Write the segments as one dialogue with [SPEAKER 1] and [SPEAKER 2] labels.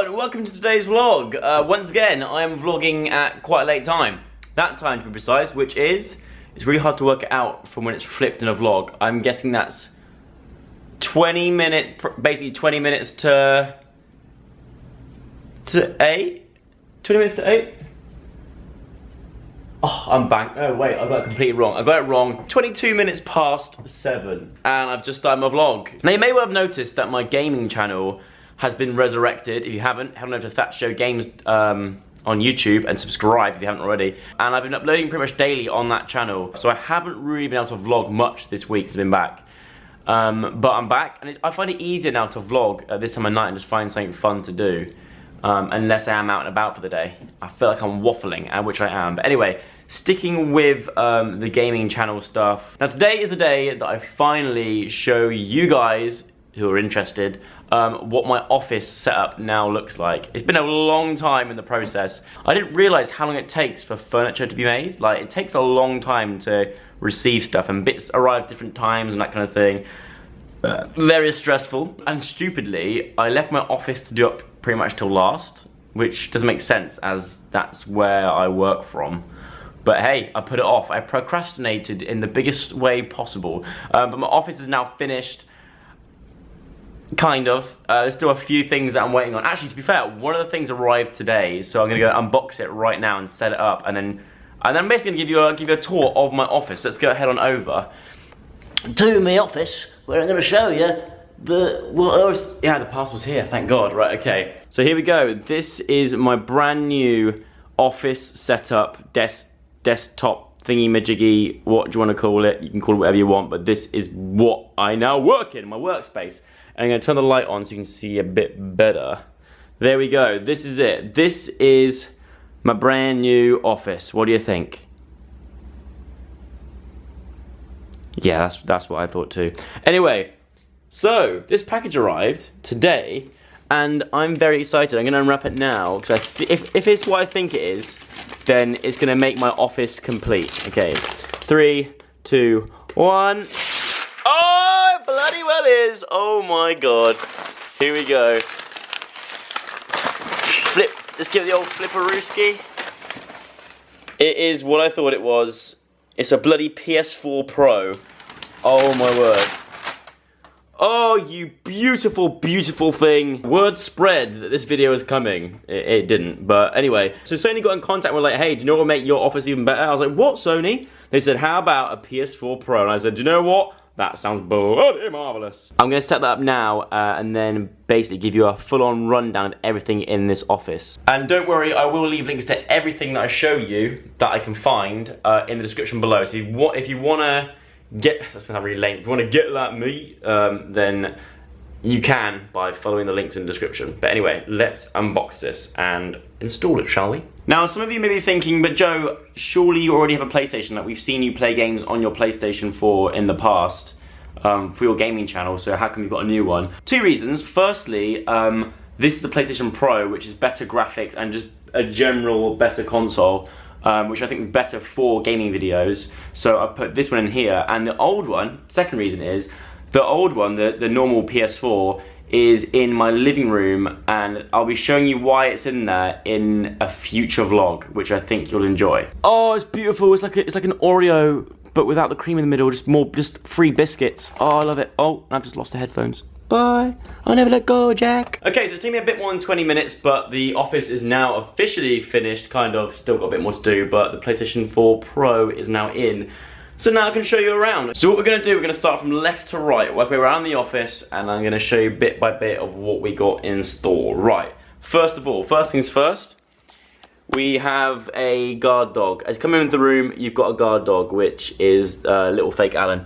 [SPEAKER 1] everyone, welcome to today's vlog. Once again, I am vlogging at quite a late time. That time to be precise, which is, it's really hard to work it out from when it's flipped in a vlog. I'm guessing that's 20 minutes to 8? 20 minutes to 8? Oh, I'm banked. Oh wait, I got it completely wrong. I got it wrong. 22 minutes past 7. And I've just started my vlog. Now you may well have noticed that my gaming channel has been resurrected. If you haven't, head on over to Thatcherjoe'S on YouTube and subscribe if you haven't already. And I've been uploading pretty much daily on that channel. So I haven't really been able to vlog much this week since I've been back. But I'm back, and I find it easier now to vlog at this time of night and just find something fun to do. Unless I am out and about for the day. I feel like I'm waffling, which I am. But anyway, sticking with the gaming channel stuff. Now today is the day that I finally show you guys who are interested what my office setup now looks like. It's been a long time in the process. I didn't realize how long it takes for furniture to be made. Like, it takes a long time to receive stuff, and bits arrive at different times and that kind of thing. Very stressful. And stupidly, I left my office to do up pretty much till last, which doesn't make sense as that's where I work from. But hey, I put it off. I procrastinated in the biggest way possible. But my office is now finished. Kind of. There's still a few things that I'm waiting on. Actually, to be fair, one of the things arrived today, so I'm gonna go unbox it right now and set it up, and then I'm basically gonna give you a tour of my office. Let's go head on over to my office, where I'm gonna show you yeah, the parcel's here, thank God. Right, okay. So here we go. This is my brand new office setup, desktop thingy-majiggy, what do you want to call it? You can call it whatever you want, but this is what I now work in, my workspace. And I'm going to turn the light on so you can see a bit better. There we go. This is it. This is my brand new office. What do you think? Yeah, that's what I thought too. Anyway, so this package arrived today, and I'm very excited. I'm going to unwrap it now, because if it's what I think it is, then it's going to make my office complete. Okay, 3, 2, 1. Oh, it bloody well is. Oh my God. Here we go. Flip. Let's give it the old flipperooski. It is what I thought it was. It's a bloody PS4 Pro. Oh my word. Oh, you beautiful, beautiful thing. Word spread that this video is coming. It didn't, but anyway. So Sony got in contact with, like, hey, do you know what will make your office even better? I was like, what, Sony? They said, how about a PS4 Pro? And I said, do you know what? That sounds bloody marvelous. I'm gonna set that up now and then basically give you a full-on rundown of everything in this office. And don't worry, I will leave links to everything that I show you that I can find in the description below. So if you wanna get, that's not really lame, if you wanna get like me, then you can by following the links in the description. But anyway, let's unbox this and install it, shall we? Now, some of you may be thinking, but Joe, surely you already have a PlayStation. Like, we've seen you play games on your PlayStation 4 in the past for your gaming channel, so how come you've got a new one? Two reasons. Firstly, this is a PlayStation Pro, which is better graphics and just a general better console, which I think is better for gaming videos. So I put this one in here, and the old one, second reason is, the old one, the normal PS4, is in my living room, and I'll be showing you why it's in there in a future vlog, which I think you'll enjoy. Oh, it's beautiful. It's like an Oreo, but without the cream in the middle, just free biscuits. Oh, I love it. Oh, I've just lost the headphones. Bye. I'll never let go, Jack. Okay, so it's taken me a bit more than 20 minutes, but the office is now officially finished, kind of. Still got a bit more to do, but the PlayStation 4 Pro is now in. So now I can show you around. So what we're gonna do, we're gonna start from left to right, work our way around the office, and I'm gonna show you bit by bit of what we got in store. Right, first of all, first things first, we have a guard dog. As you come into the room, you've got a guard dog, which is little fake Alan.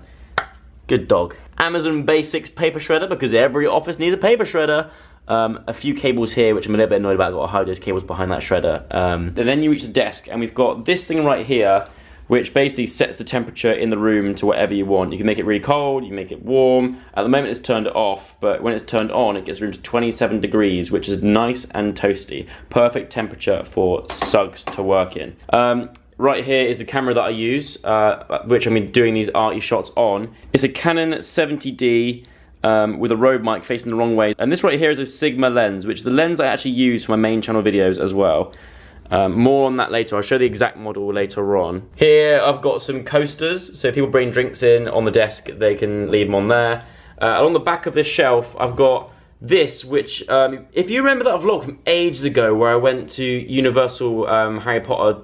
[SPEAKER 1] Good dog. Amazon Basics paper shredder, because every office needs a paper shredder. A few cables here, which I'm a little bit annoyed about. I've got to hide those cables behind that shredder. And then you reach the desk, and we've got this thing right here, which basically sets the temperature in the room to whatever you want. You can make it really cold, you can make it warm. At the moment it's turned off, but when it's turned on, it gets the room to 27 degrees, which is nice and toasty. Perfect temperature for Suggs to work in. Right here is the camera that I use, which I'm doing these arty shots on. It's a Canon 70D with a Rode mic facing the wrong way. And this right here is a Sigma lens, which is the lens I actually use for my main channel videos as well. More on that later. I'll show the exact model later on. Here I've got some coasters, so if people bring drinks in on the desk, they can leave them on there. Along the back of this shelf, I've got this, which, if you remember that vlog from ages ago where I went to Universal Harry Potter,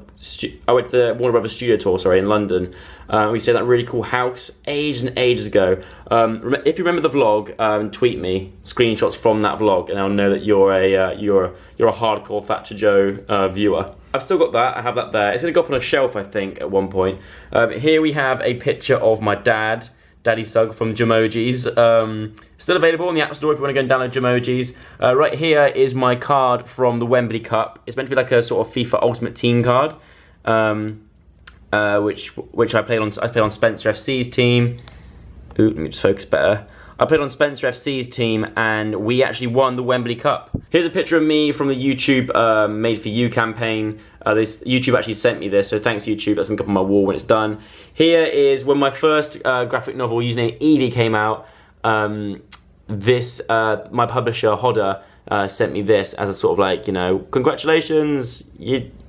[SPEAKER 1] I went to the Warner Brothers studio tour, sorry, in London. We stayed at that really cool house ages and ages ago. If you remember the vlog, tweet me screenshots from that vlog, and I'll know that you're a hardcore Thatcher Joe viewer. I've still got that. I have that there. It's gonna go up on a shelf, I think, at one point. Here we have a picture of my dad, Daddy Sug from JOEMOJI's. Still available on the App Store if you want to go and download JOEMOJI's. Right here is my card from the Wembley Cup. It's meant to be like a sort of FIFA Ultimate Team card, which I played on Spencer FC's team. Ooh, let me just focus better. I played on Spencer FC's team, and we actually won the Wembley Cup. Here's a picture of me from the YouTube Made For You campaign. YouTube actually sent me this, so thanks YouTube. That's gonna go up on my wall when it's done. Here is when my first graphic novel, username Evie, came out. My publisher Hodder sent me this as a sort of like, you know, congratulations,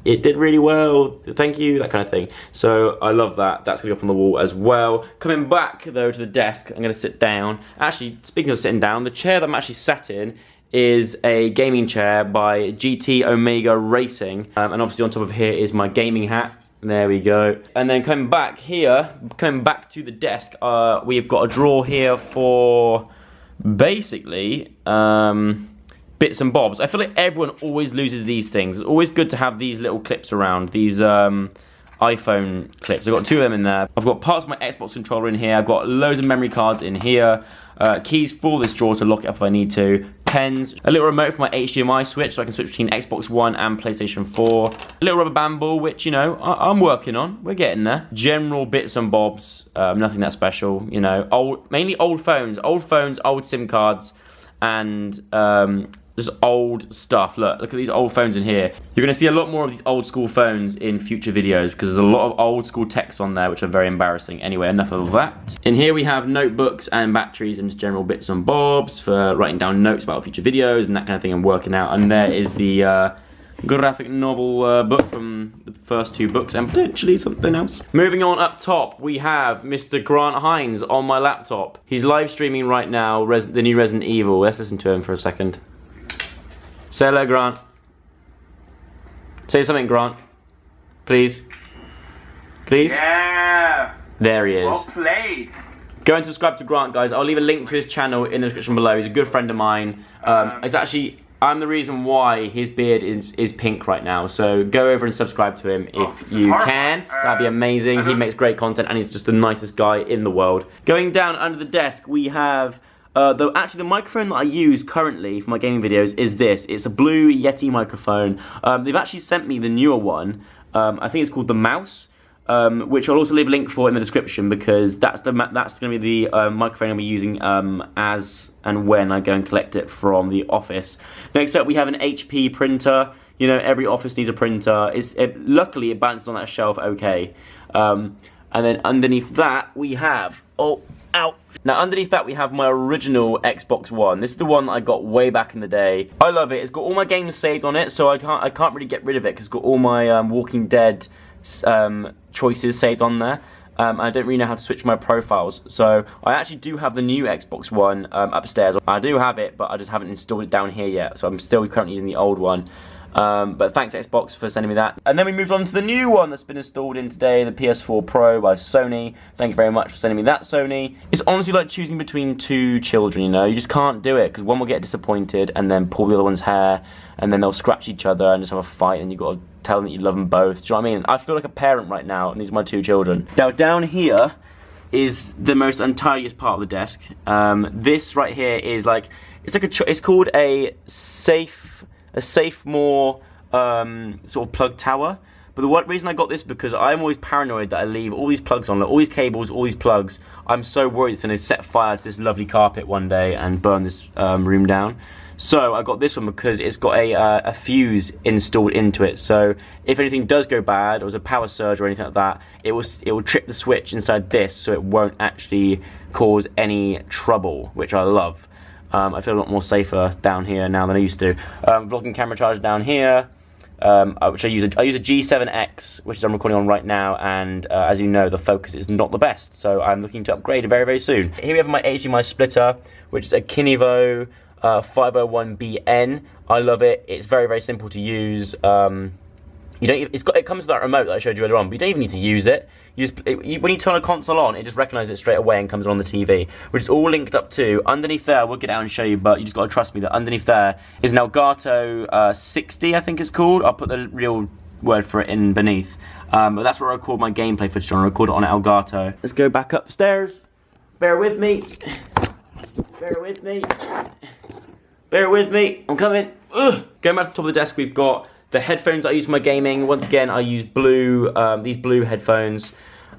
[SPEAKER 1] it did really well, thank you, that kind of thing. So I love that. That's gonna go up on the wall as well. Coming back though to the desk, I'm gonna sit down. Actually, speaking of sitting down, the chair that I'm actually sat in is a gaming chair by GT Omega Racing, and obviously on top of here is my gaming hat. There we go. And then coming back here, coming back to the desk, we've got a drawer here for basically bits and bobs. I feel like everyone always loses these things. It's always good to have these little clips around, these iPhone clips. I've got two of them in there. I've got parts of my Xbox controller in here. I've got loads of memory cards in here. Keys for this drawer to lock it up if I need to. Pens, a little remote for my HDMI switch so I can switch between Xbox One and PlayStation 4. A little rubber band ball, which, you know, I'm working on. We're getting there. General bits and bobs, nothing that special, you know. Mainly old phones, old SIM cards, and just old stuff. Look at these old phones in here. You're gonna see a lot more of these old school phones in future videos because there's a lot of old school texts on there which are very embarrassing. Anyway, enough of that. In here we have notebooks and batteries and just general bits and bobs for writing down notes about future videos and that kind of thing and working out. And there is the graphic novel book from the first two books and potentially something else. Moving on up top, we have Mr. Grant Hines on my laptop. He's live streaming right now, the new Resident Evil. Let's listen to him for a second. Say hello, Grant. Say something, Grant. Please. Please?
[SPEAKER 2] Yeah!
[SPEAKER 1] There he is.
[SPEAKER 2] Well played.
[SPEAKER 1] Go and subscribe to Grant, guys. I'll leave a link to his channel in the description below. He's a good friend of mine. It's actually, I'm the reason why his beard is pink right now. So go over and subscribe to him if you can. That'd be amazing. He makes great content and he's just the nicest guy in the world. Going down under the desk, we have actually the microphone that I use currently for my gaming videos is this. It's a blue Yeti microphone. They've actually sent me the newer one. I think it's called the Mouse, which I'll also leave a link for in the description because that's going to be the microphone I'll be using as and when I go and collect it from the office. Next up, we have an HP printer. You know, every office needs a printer. Luckily, it balances on that shelf okay. And then underneath that, we have Now underneath that we have my original Xbox One. This is the one that I got way back in the day. I love it. It's got all my games saved on it, so I can't really get rid of it because it's got all my Walking Dead choices saved on there. I don't really know how to switch my profiles, so I actually do have the new Xbox One upstairs. I do have it, but I just haven't installed it down here yet, so I'm still currently using the old one. But thanks Xbox for sending me that. And then we moved on to the new one that's been installed in today, the PS4 Pro by Sony. Thank you very much for sending me that, Sony. It's honestly like choosing between two children, you know. You just can't do it because one will get disappointed and then pull the other one's hair and then they'll scratch each other and just have a fight and you've got to tell them that you love them both. Do you know what I mean? I feel like a parent right now and these are my two children. Now down here is the most untidiest part of the desk. This right here is like, it's called a safe more sort of plug tower. But the reason I got this because I'm always paranoid that I leave all these plugs on, like all these cables, all these plugs. I'm so worried it's going to set fire to this lovely carpet one day and burn this room down. So I got this one because it's got a fuse installed into it. So if anything does go bad, or there's a power surge or anything like that, it will trip the switch inside this, so it won't actually cause any trouble, which I love. I feel a lot more safer down here now than I used to. Vlogging camera charger down here, which I use a G7X, which I'm recording on right now, and as you know, the focus is not the best, so I'm looking to upgrade very, very soon. Here we have my HDMI splitter, which is a Kinevo 501BN. I love it. It's very, very simple to use. It comes with that remote that I showed you earlier on, but you don't even need to use it. When you turn a console on, it just recognises it straight away and comes on the TV, which is all linked up to. Underneath there, we'll get out and show you, but you just got to trust me that underneath there is an Elgato 60, I think it's called. I'll put the real word for it in beneath. But that's where I record my gameplay footage on. I record it on Elgato. Let's go back upstairs. Bear with me. Bear with me. Bear with me. I'm coming. Ugh. Going back to the top of the desk, we've got the headphones I use for my gaming. Once again, I use these blue headphones.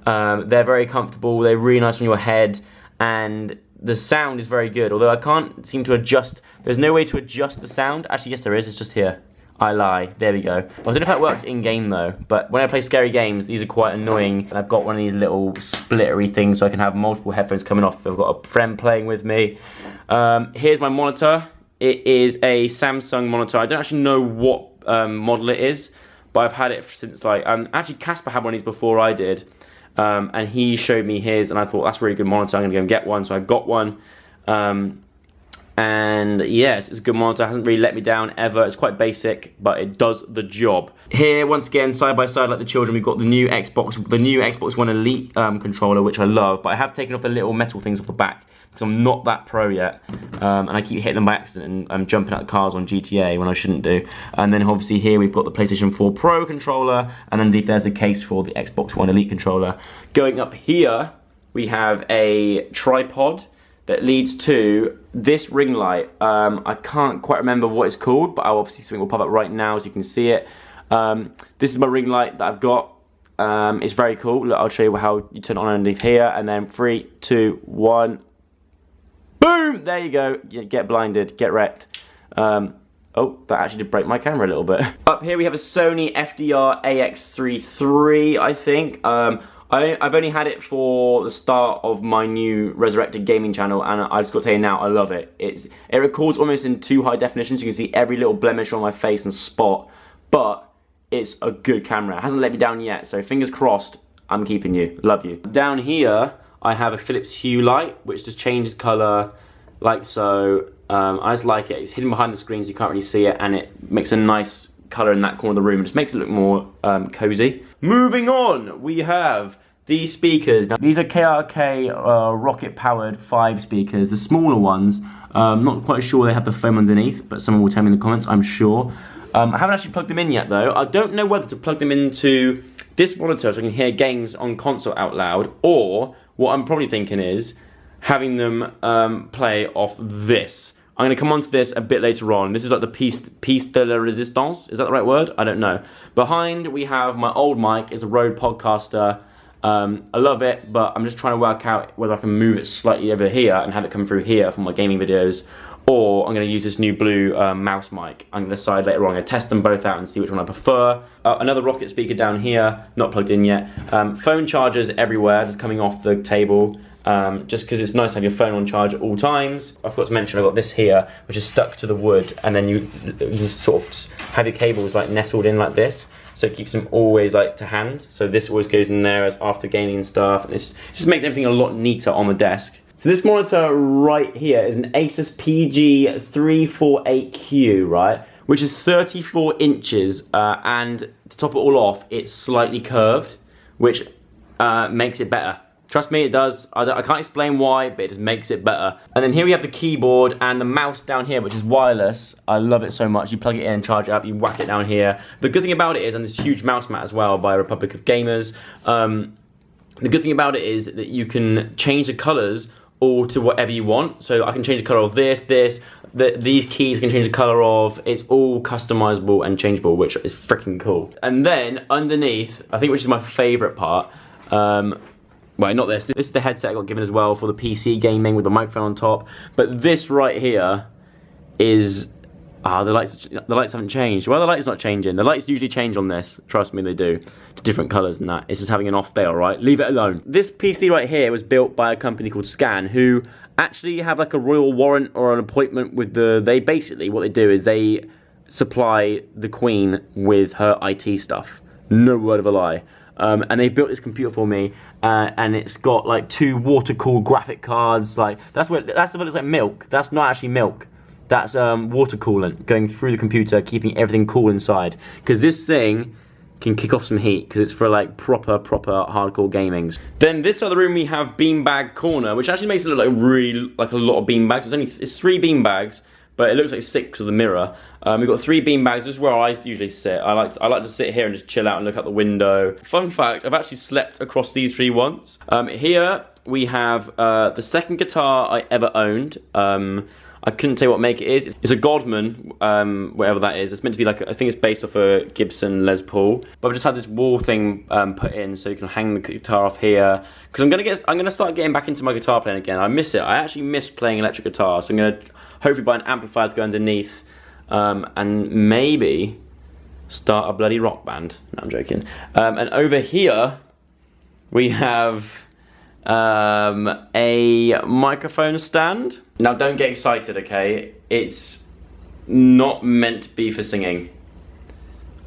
[SPEAKER 1] They're very comfortable, they're really nice on your head, and the sound is very good. Although I can't seem to adjust, there's no way to adjust the sound. Actually, yes there is, it's just here. I lie, there we go. I don't know if that works in-game though, but when I play scary games, these are quite annoying. And I've got one of these little splittery things so I can have multiple headphones coming off. I've got a friend playing with me. Here's my monitor. It is a Samsung monitor. I don't actually know what model it is, but I've had it since like actually Casper had one of these before I did, and he showed me his, and I thought that's a really good monitor. I'm gonna go and get one, so I got one, and yes, it's a good monitor. It hasn't really let me down ever. It's quite basic, but it does the job. Here, once again, side by side like the children, we've got the new Xbox One Elite controller, which I love, but I have taken off the little metal things off the back, because I'm not that pro yet, and I keep hitting them by accident, and I'm jumping out of cars on GTA when I shouldn't do. And then obviously here we've got the PlayStation 4 Pro controller, and underneath there's a case for the Xbox One Elite controller. Going up here, we have a tripod that leads to this ring light. I can't quite remember what it's called, but obviously something will pop up right now so you can see it. This is my ring light that I've got. It's very cool. Look, I'll show you how you turn it on underneath here, and then 3, 2, 1. Boom! There you go. Get blinded, get wrecked. Oh, that actually did break my camera a little bit. Up here we have a Sony FDR AX3 III, I think. I've only had it for the start of my new resurrected gaming channel, and I've just got to tell you now, I love it. It records almost in 2 high definitions. You can see every little blemish on my face and spot, but it's a good camera. It hasn't let me down yet, so fingers crossed, I'm keeping you. Love you. Down here, I have a Philips Hue light, which just changes colour like so. I just like it. It's hidden behind the screen so you can't really see it, and it makes a nice colour in that corner of the room. It just makes it look more cosy. Moving on, we have these speakers. Now, these are KRK rocket-powered 5 speakers. The smaller ones, not quite sure they have the foam underneath, but someone will tell me in the comments, I'm sure. I haven't actually plugged them in yet though. I don't know whether to plug them into this monitor so I can hear games on console out loud, or what I'm probably thinking is having them play off this. I'm going to come on to this a bit later on. This is like the piece de la resistance. Is that the right word? I don't know. Behind we have my old mic. It's a Rode Podcaster. I love it, but I'm just trying to work out whether I can move it slightly over here and have it come through here for my gaming videos, or I'm going to use this new blue mouse mic. I'm going to decide later on. I'm going to test them both out and see which one I prefer. Another Rocket speaker down here, not plugged in yet. Phone chargers everywhere, just coming off the table, just because it's nice to have your phone on charge at all times. I forgot to mention I got this here, which is stuck to the wood, and then you sort of have your cables like nestled in like this, so it keeps them always like to hand. So this always goes in there as after gaming and stuff, and it just makes everything a lot neater on the desk. So this monitor right here is an Asus PG348Q, right? Which is 34 inches, and to top it all off, it's slightly curved, which makes it better. Trust me, it does. I can't explain why, but it just makes it better. And then here we have the keyboard and the mouse down here, which is wireless. I love it so much. You plug it in, charge it up, you whack it down here. The good thing about it is, and this huge mouse mat as well by Republic of Gamers, the good thing about it is that you can change the colors all to whatever you want. So I can change the color of these keys can change the color of. It's all customizable and changeable, which is freaking cool. And then underneath, I think which is my favorite part, well, not this. This is the headset I got given as well for the PC gaming with the microphone on top. But this right here is the lights haven't changed. Well, the light's not changing. The lights usually change on this. Trust me, they do, to different colours and that. It's just having an off day, all right? Leave it alone. This PC right here was built by a company called Scan, who actually have like a royal warrant or an appointment with they basically, what they do is they supply the Queen with her IT stuff. No word of a lie. And they built this computer for me, and it's got like 2 water-cooled graphic cards. Like that's what looks like milk. That's not actually milk. That's water coolant going through the computer, keeping everything cool inside. Because this thing can kick off some heat, because it's for like proper hardcore gamings. Then this other room we have beanbag corner, which actually makes it look like really like a lot of beanbags. It's 3 beanbags, but it looks like 6 with the mirror. We've got 3 beanbags. This is where I usually sit. I like to sit here and just chill out and look out the window. Fun fact: I've actually slept across these 3 once. Here we have the second guitar I ever owned. I couldn't tell you what make it is. It's a Godman, whatever that is. It's meant to be like, I think it's based off a Gibson Les Paul. But I've just had this wall thing put in so you can hang the guitar off here. Because I'm gonna start getting back into my guitar playing again. I miss it. I actually miss playing electric guitar. So I'm gonna hopefully buy an amplifier to go underneath, and maybe start a bloody rock band. No, I'm joking. And over here we have a microphone stand. Now don't get excited, okay? It's not meant to be for singing.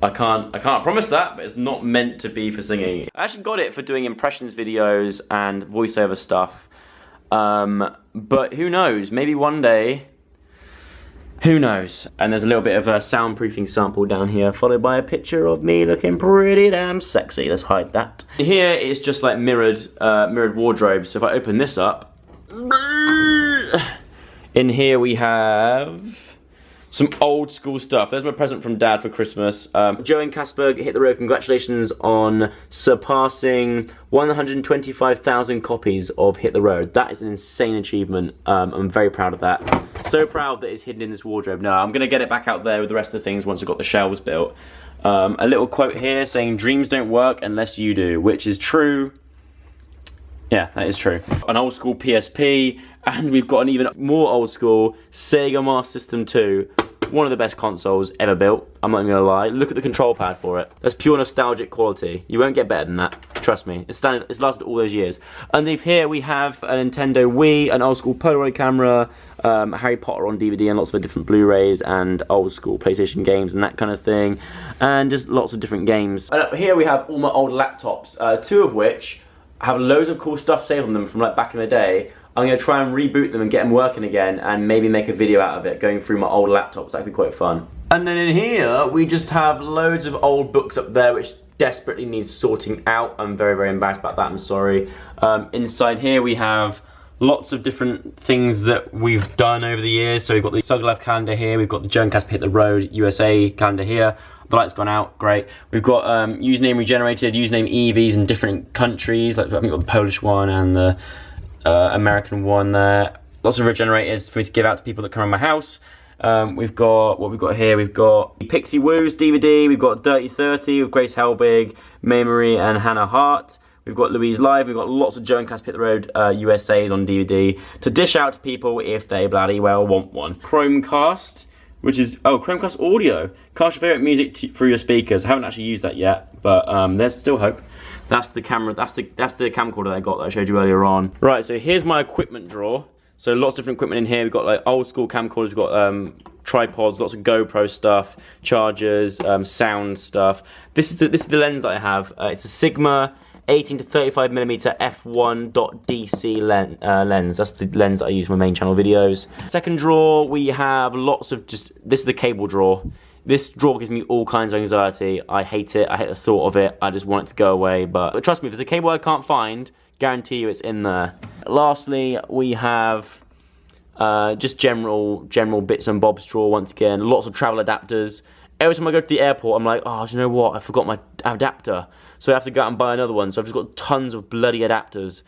[SPEAKER 1] I can't promise that, but it's not meant to be for singing. I actually got it for doing impressions videos and voiceover stuff. But who knows? Maybe one day. Who knows? And there's a little bit of a soundproofing sample down here, followed by a picture of me looking pretty damn sexy. Let's hide that. Here it's just like mirrored wardrobe. So if I open this up, in here we have some old school stuff. There's my present from Dad for Christmas. Joe and Casper hit the road. Congratulations on surpassing 125,000 copies of Hit the Road. That is an insane achievement. I'm very proud of that. So proud that it's hidden in this wardrobe. No, I'm gonna get it back out there with the rest of the things once I've got the shelves built. A little quote here saying, "Dreams don't work unless you do," which is true. Yeah, that is true. An old school PSP, and we've got an even more old school Sega Master System 2. One of the best consoles ever built, I'm not even gonna lie. Look at the control pad for it. That's pure nostalgic quality. You won't get better than that, trust me. It's lasted all those years. Underneath here we have a Nintendo Wii, an old school Polaroid camera, Harry Potter on DVD and lots of different Blu-rays, and old school PlayStation games and that kind of thing. And just lots of different games. And up here we have all my old laptops, 2 of which have loads of cool stuff saved on them from like back in the day. I'm going to try and reboot them and get them working again, and maybe make a video out of it going through my old laptops. That'd be quite fun. And then in here we just have loads of old books up there which desperately needs sorting out. I'm very embarrassed about that, I'm sorry. Inside here we have lots of different things that we've done over the years. So we've got the Sug Life calendar here, we've got the Joe and Casper Hit the Road USA calendar here. The light's gone out, great. We've got username regenerated, username EVs in different countries. Like I think we've got the Polish one and the American one there. Lots of regenerators for me to give out to people that come around my house. We've got, what we've got here, we've got Pixie Woo's DVD, we've got Dirty 30 with Grace Helbig, May Marie and Hannah Hart. We've got Louise Live, we've got lots of Joe and Casper Hit the Road USA's on DVD to dish out to people if they bloody well want one. Chromecast, which is, oh, Chromecast audio. Cast your favourite music through your speakers. I haven't actually used that yet, but there's still hope. That's the camera, that's the camcorder that I got that I showed you earlier on. Right, so here's my equipment drawer. So lots of different equipment in here. We've got like old school camcorders, we've got tripods, lots of GoPro stuff, chargers, sound stuff. This is the lens that I have. It's a Sigma 18 to 35mm f1.DC lens. That's the lens that I use for my main channel videos. Second drawer, we have lots of this is the cable drawer. This drawer gives me all kinds of anxiety. I hate it, I hate the thought of it. I just want it to go away, but trust me, if there's a cable I can't find, guarantee you it's in there. Lastly, we have just general bits and bobs drawer once again. Lots of travel adapters. Every time I go to the airport, I'm like, oh, do you know what? I forgot my adapter. So I have to go out and buy another one. So I've just got tons of bloody adapters.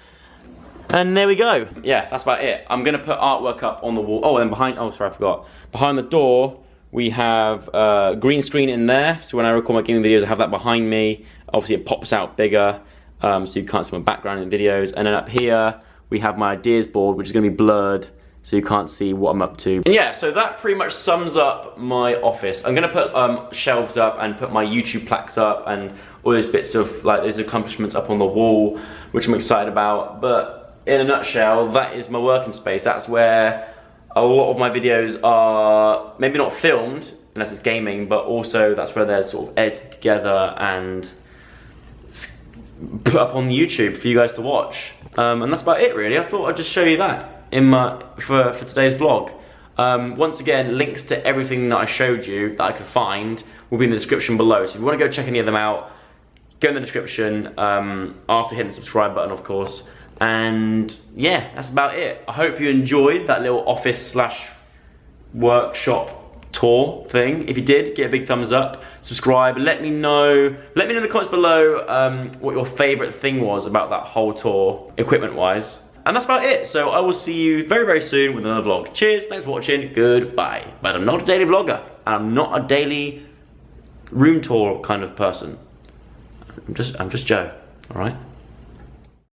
[SPEAKER 1] And there we go. Yeah, that's about it. I'm gonna put artwork up on the wall. Oh, and behind, oh, sorry, I forgot. Behind the door, we have a green screen in there. So when I record my gaming videos, I have that behind me. Obviously it pops out bigger, so you can't see my background in videos. And then up here, we have my ideas board, which is gonna be blurred. so you can't see what I'm up to. And yeah, so that pretty much sums up my office. I'm gonna put shelves up and put my YouTube plaques up and all those bits of like those accomplishments up on the wall, which I'm excited about. But in a nutshell, that is my working space. That's where a lot of my videos are maybe not filmed, unless it's gaming, but also that's where they're sort of edited together and put up on YouTube for you guys to watch. And that's about it really. I thought I'd just show you that in for today's vlog. Once again, links to everything that I showed you that I could find will be in the description below. So if you want to go check any of them out, go in the description after hitting the subscribe button, of course. And yeah, that's about it. I hope you enjoyed that little office slash workshop tour thing. If you did, get a big thumbs up, subscribe, let me know in the comments below what your favorite thing was about that whole tour, equipment wise. And that's about it. So I will see you very, very soon with another vlog. Cheers, thanks for watching, goodbye. But I'm not a daily vlogger, and I'm not a daily room tour kind of person. I'm just Joe, all right?